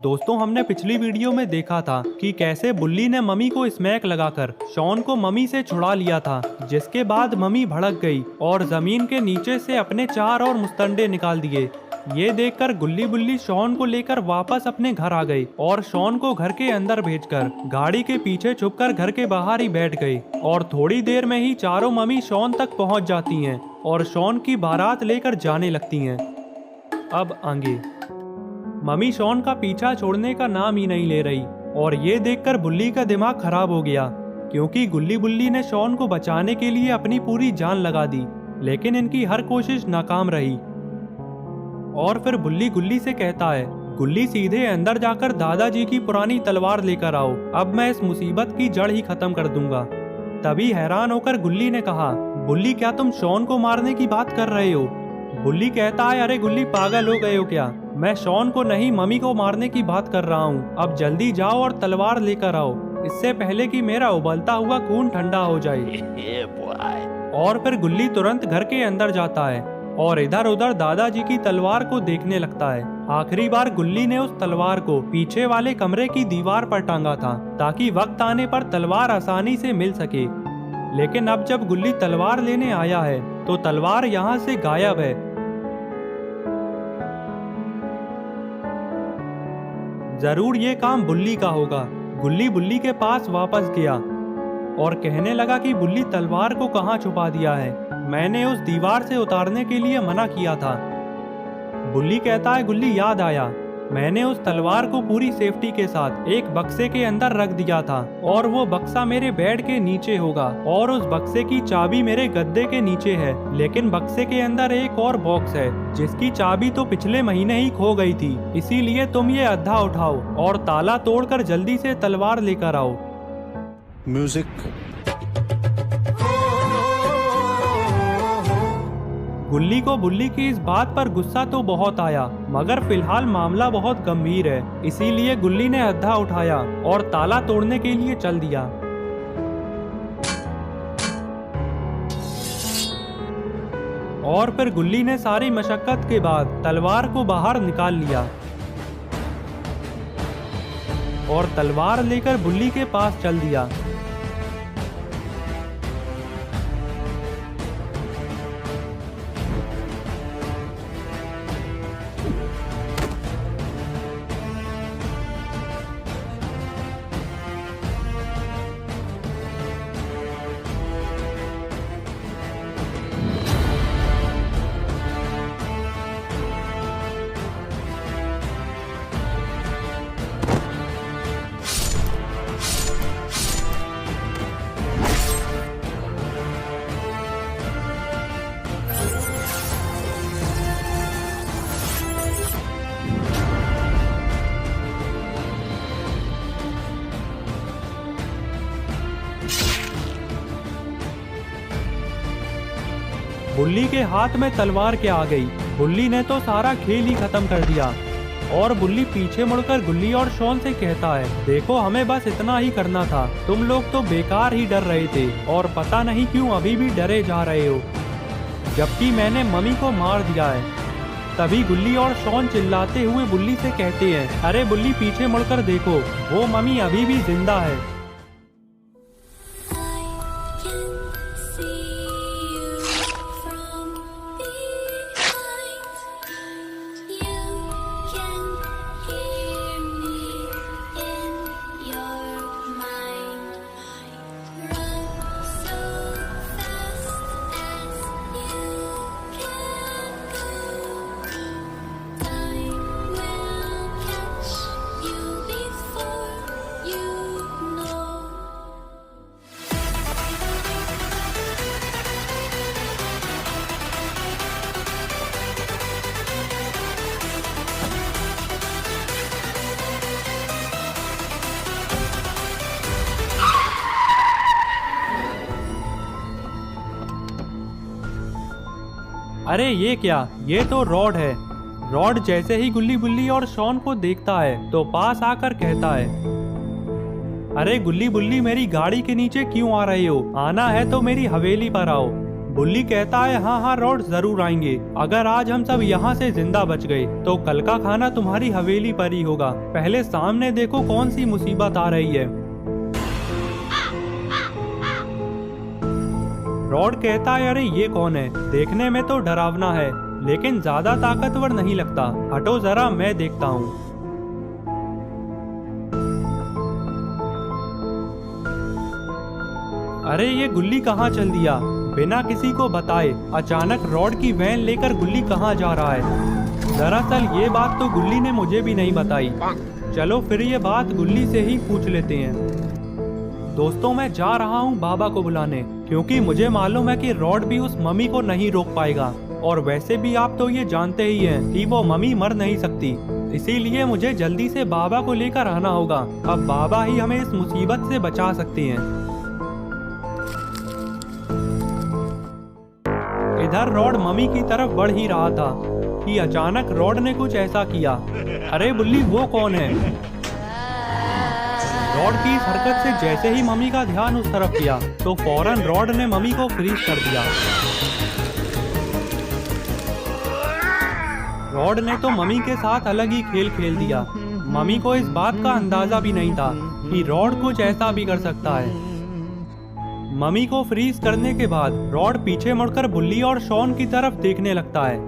दोस्तों, हमने पिछली वीडियो में देखा था कि कैसे बुल्ली ने मम्मी को स्मैक लगाकर शॉन को मम्मी से छुड़ा लिया था, जिसके बाद मम्मी भड़क गई और जमीन के नीचे से अपने 4 और मुस्तंडे निकाल दिए। ये देखकर गुल्ली बुल्ली शॉन को लेकर वापस अपने घर आ गई और शॉन को घर के अंदर भेजकर गाड़ी के पीछे छुपकर घर के बाहर ही बैठ गई। और थोड़ी देर में ही चारों मम्मी शॉन तक पहुंच जाती हैं और शॉन की बारात लेकर जाने लगती हैं। अब आगे मम्मी शॉन का पीछा छोड़ने का नाम ही नहीं ले रही और ये देखकर बुल्ली का दिमाग खराब हो गया, क्योंकि गुल्ली बुल्ली ने शॉन को बचाने के लिए अपनी पूरी जान लगा दी, लेकिन इनकी हर कोशिश नाकाम रही। और फिर बुल्ली गुल्ली से कहता है, गुल्ली सीधे अंदर जाकर दादाजी की पुरानी तलवार लेकर आओ, अब मैं इस मुसीबत की जड़ ही खत्म कर दूंगा। तभी हैरान होकर गुल्ली ने कहा, बुल्ली क्या तुम शॉन को मारने की बात कर रहे हो? बुल्ली कहता है, अरे गुल्ली पागल हो गए हो क्या? मैं शॉन को नहीं मम्मी को मारने की बात कर रहा हूँ। अब जल्दी जाओ और तलवार लेकर आओ, इससे पहले कि मेरा उबलता हुआ खून ठंडा हो जाए। और फिर गुल्ली तुरंत घर के अंदर जाता है और इधर उधर दादाजी की तलवार को देखने लगता है। आखिरी बार गुल्ली ने उस तलवार को पीछे वाले कमरे की दीवार पर टांगा था, ताकि वक्त आने पर तलवार आसानी से मिल सके। लेकिन अब जब गुल्ली तलवार लेने आया है तो तलवार यहाँ से गायब है। जरूर ये काम बुल्ली का होगा। गुल्ली बुल्ली के पास वापस गया और कहने लगा कि बुल्ली तलवार को कहाँ छुपा दिया है, मैंने उस दीवार से उतारने के लिए मना किया था। बुल्ली कहता है, गुल्ली याद आया, मैंने उस तलवार को पूरी सेफ्टी के साथ एक बक्से के अंदर रख दिया था और वो बक्सा मेरे बेड के नीचे होगा और उस बक्से की चाबी मेरे गद्दे के नीचे है। लेकिन बक्से के अंदर एक और बॉक्स है जिसकी चाबी तो पिछले महीने ही खो गई थी, इसीलिए तुम ये अद्धा उठाओ और ताला तोड़कर जल्दी से तलवार लेकर आओ। म्यूजिक। गुल्ली को बुल्ली की इस बात पर गुस्सा तो बहुत आया, मगर फिलहाल मामला बहुत गंभीर है, इसीलिए गुल्ली ने अद्धा उठाया और ताला तोड़ने के लिए चल दिया। और फिर गुल्ली ने सारी मशक्कत के बाद तलवार को बाहर निकाल लिया और तलवार लेकर बुल्ली के पास चल दिया। बुल्ली के हाथ में तलवार क्या आ गई। बुल्ली ने तो सारा खेल ही खत्म कर दिया और बुल्ली पीछे मुड़कर गुल्ली और शॉन से कहता है, देखो हमें बस इतना ही करना था, तुम लोग तो बेकार ही डर रहे थे और पता नहीं क्यों अभी भी डरे जा रहे हो, जबकि मैंने मम्मी को मार दिया है। तभी गुल्ली और शॉन चिल्लाते हुए बुल्ली से कहते हैं, अरे बुल्ली पीछे मुड़कर देखो, वो मम्मी अभी भी जिंदा है। अरे ये क्या, ये तो रॉड है। रॉड जैसे ही गुल्ली बुल्ली और शॉन को देखता है तो पास आकर कहता है, अरे गुल्ली बुल्ली मेरी गाड़ी के नीचे क्यों आ रहे हो? आना है तो मेरी हवेली पर आओ। बुल्ली कहता है हाँ हाँ रॉड जरूर आएंगे। अगर आज हम सब यहाँ से जिंदा बच गए तो कल का खाना तुम्हारी हवेली पर ही होगा। पहले सामने देखो कौन सी मुसीबत आ रही है। रॉड कहता है अरे ये कौन है, देखने में तो डरावना है लेकिन ज्यादा ताकतवर नहीं लगता। हटो जरा मैं देखता हूँ। अरे ये गुल्ली कहाँ चल दिया बिना किसी को बताए। अचानक रॉड की वैन लेकर गुल्ली कहाँ जा रहा है। दरअसल ये बात तो गुल्ली ने मुझे भी नहीं बताई। चलो फिर ये बात गुल्ली से ही पूछ लेते हैं। दोस्तों मैं जा रहा हूँ बाबा को बुलाने, क्योंकि मुझे मालूम है कि रॉड भी उस मम्मी को नहीं रोक पाएगा। और वैसे भी आप तो ये जानते ही हैं कि वो मम्मी मर नहीं सकती, इसीलिए मुझे जल्दी से बाबा को लेकर आना होगा। अब बाबा ही हमें इस मुसीबत से बचा सकते हैं। इधर रॉड मम्मी की तरफ बढ़ ही रहा था कि अचानक रॉड ने कुछ ऐसा किया। अरे बुल्ली वो कौन है। रॉड की इस हरकत से जैसे ही मम्मी का ध्यान उस तरफ गया तो फौरन रॉड ने मम्मी को फ्रीज कर दिया। रॉड ने तो मम्मी के साथ अलग ही खेल खेल दिया। मम्मी को इस बात का अंदाजा भी नहीं था कि रॉड कुछ ऐसा भी कर सकता है। मम्मी को फ्रीज करने के बाद रॉड पीछे मुड़कर बुल्ली और शॉन की तरफ देखने लगता है।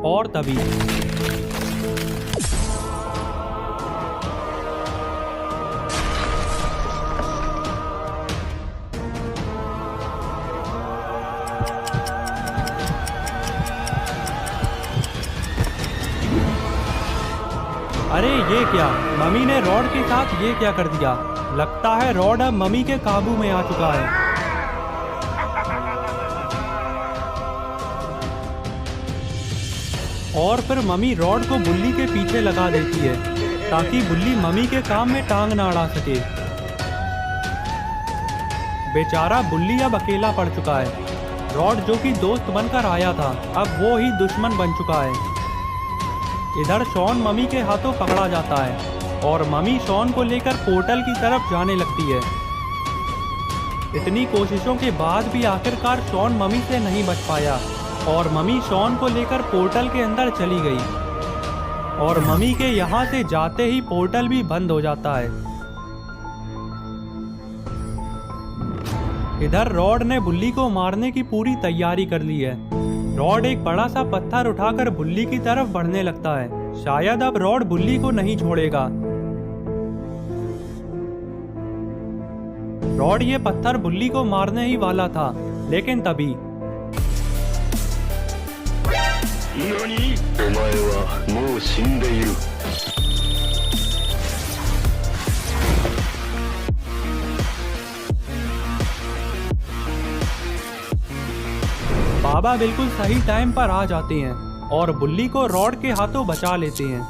और तभी अरे ये क्या, मम्मी ने रॉड के साथ ये क्या कर दिया। लगता है रॉड अब मम्मी के काबू में आ चुका है। और फिर मम्मी रॉड को बुल्ली के पीछे लगा देती है ताकि बुल्ली मम्मी के काम में टांग ना अड़ा सके। बेचारा बुल्ली अब अकेला पड़ चुका है। रॉड जो कि दोस्त बनकर आया था अब वो ही दुश्मन बन चुका है। इधर शॉन मम्मी के हाथों पकड़ा जाता है और मम्मी शॉन को लेकर पोर्टल की तरफ जाने लगती है। इतनी कोशिशों के बाद भी आखिरकार शॉन मम्मी से नहीं बच पाया और मम्मी शॉन को लेकर पोर्टल के अंदर चली गई। और मम्मी के यहाँ से जाते ही पोर्टल भी बंद हो जाता है। इधर रॉड ने बुल्ली को मारने की पूरी तैयारी कर ली है। रॉड एक बड़ा सा पत्थर उठाकर बुल्ली की तरफ बढ़ने लगता है। शायद अब रॉड बुल्ली को नहीं छोड़ेगा। रॉड ये पत्थर बुल्ली को मारने ही वाला था, लेकिन तभी बाबा बिल्कुल सही टाइम पर आ जाते हैं और बुल्ली को रॉड के हाथों बचा लेते हैं।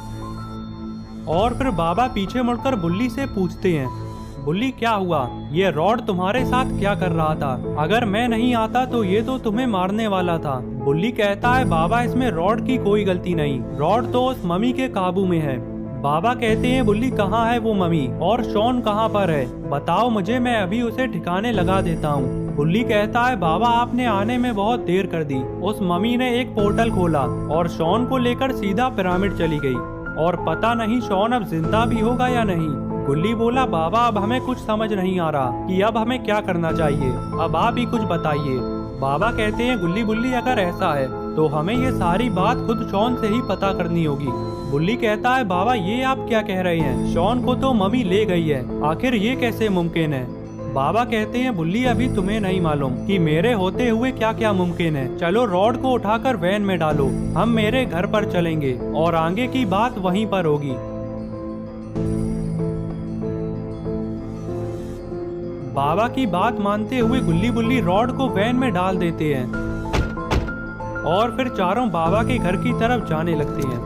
और फिर बाबा पीछे मुड़कर बुल्ली से पूछते हैं, बुल्ली क्या हुआ, ये रॉड तुम्हारे साथ क्या कर रहा था? अगर मैं नहीं आता तो ये तो तुम्हें मारने वाला था। बुल्ली कहता है बाबा इसमें रॉड की कोई गलती नहीं, रॉड तो उस मम्मी के काबू में है। बाबा कहते हैं बुल्ली कहाँ है वो मम्मी, और शॉन कहाँ पर है, बताओ मुझे, मैं अभी उसे ठिकाने लगा देता हूँ। बुल्ली कहता है बाबा आपने आने में बहुत देर कर दी। उस मम्मी ने एक पोर्टल खोला और शॉन को लेकर सीधा पिरामिड चली गई और पता नहीं शॉन अब जिंदा भी होगा या नहीं। बुल्ली बोला बाबा अब हमें कुछ समझ नहीं आ रहा कि अब हमें क्या करना चाहिए, अब आप ही कुछ बताइए। बाबा कहते हैं गुल्ली बुल्ली अगर ऐसा है तो हमें ये सारी बात खुद शॉन से ही पता करनी होगी। बुल्ली कहता है बाबा ये आप क्या कह रहे हैं, शॉन को तो मम्मी ले गई है, आखिर ये कैसे मुमकिन है? बाबा कहते हैं बुल्ली अभी तुम्हें नहीं मालूम कि मेरे होते हुए क्या क्या मुमकिन है। चलो रॉड को उठाकर वैन में डालो, हम मेरे घर पर चलेंगे और आगे की बात वहीं पर होगी। बाबा की बात मानते हुए गुल्ली बुल्ली रॉड को वैन में डाल देते हैं और फिर चारों बाबा के घर की तरफ जाने लगते हैं।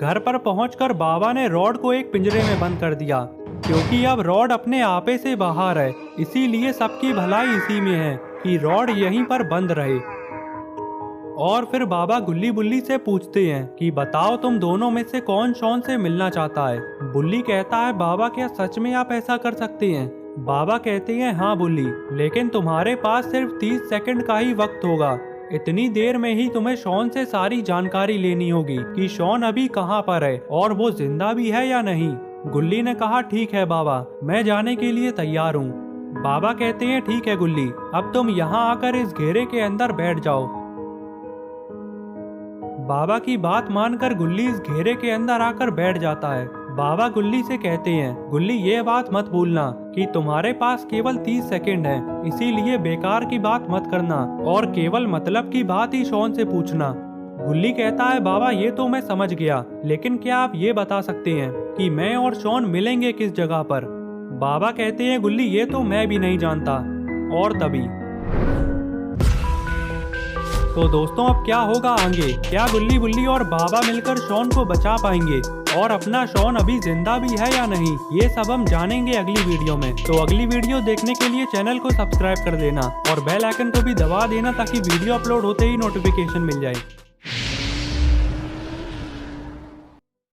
घर पर पहुंचकर बाबा ने रॉड को एक पिंजरे में बंद कर दिया, क्योंकि अब रॉड अपने आपे से बाहर है, इसीलिए सबकी भलाई इसी में है कि रॉड यहीं पर बंद रहे। और फिर बाबा गुल्ली बुल्ली से पूछते हैं कि बताओ तुम दोनों में से कौन शॉन से मिलना चाहता है। बुल्ली कहता है बाबा क्या सच में आप ऐसा कर सकते हैं। बाबा कहते हैं हाँ बुल्ली, लेकिन तुम्हारे पास सिर्फ 30 सेकंड का ही वक्त होगा। इतनी देर में ही तुम्हें शॉन से सारी जानकारी लेनी होगी कि शॉन अभी कहाँ पर है और वो जिंदा भी है या नहीं। गुल्ली ने कहा ठीक है बाबा, मैं जाने के लिए तैयार हूँ। बाबा कहते हैं ठीक है गुल्ली, अब तुम यहाँ आकर इस घेरे के अंदर बैठ जाओ। बाबा की बात मानकर गुल्ली इस घेरे के अंदर आकर बैठ जाता है। बाबा गुल्ली से कहते हैं गुल्ली ये बात मत भूलना कि तुम्हारे पास केवल 30 सेकंड है, इसीलिए बेकार की बात मत करना और केवल मतलब की बात ही शॉन से पूछना। गुल्ली कहता है बाबा ये तो मैं समझ गया, लेकिन क्या आप ये बता सकते हैं कि मैं और शॉन मिलेंगे किस जगह पर। बाबा कहते हैं गुल्ली ये तो मैं भी नहीं जानता। और तभी तो दोस्तों अब क्या होगा आगे, क्या गुल्ली बुल्ली और बाबा मिलकर शॉन को बचा पाएंगे और अपना शॉन अभी जिंदा भी है या नहीं, ये सब हम जानेंगे अगली वीडियो में। तो अगली वीडियो देखने के लिए चैनल को सब्सक्राइब कर देना और बेल आइकन को भी दबा देना ताकि वीडियो अपलोड होते ही नोटिफिकेशन मिल जाए।